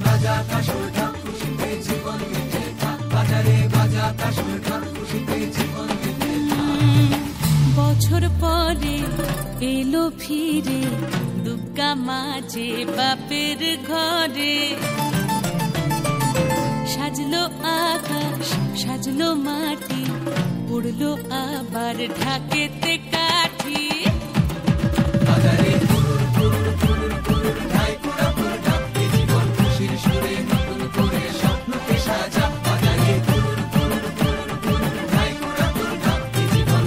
বাজা কাশর ঢাক খুশিতে জীবন মেতে থাক, বাজারে বাজা কাশর ঢাক খুশিতে জীবন মেতে থাক। বছর পরে এলো ফিরে দুর্গা মাঝে বাপের ঘরে, সাজলো আকাশ সাজলো মাটি, পড়লো আবার ঢাকেতে কাঠি। বাজারে ফুরুর ফুরুর ফুরুর ফুরুর ঢাই কুড়াপুর ঢাক, এ জীবন খুশির সুরে নতুন করে স্বপ্নকে সাজা। বাজারে ফুরুর ফুরুর ফুরুর ফুরুর ঢাই কুড়াপুর ঢাক, এ জীবন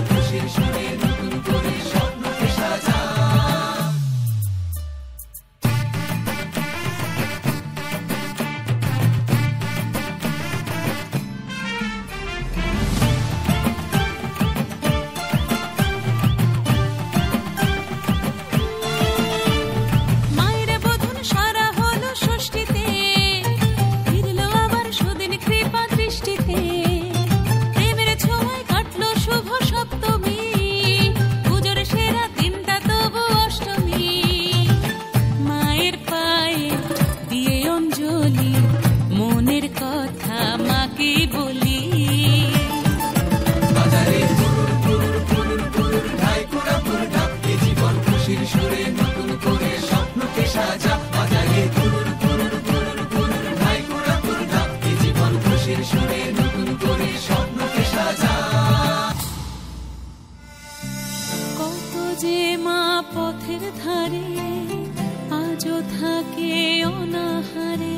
খুশির সুরে নতুন করে স্বপ্নকে সাজা। কত যে মা পথের ধারে আজও থাকে অনাহারে।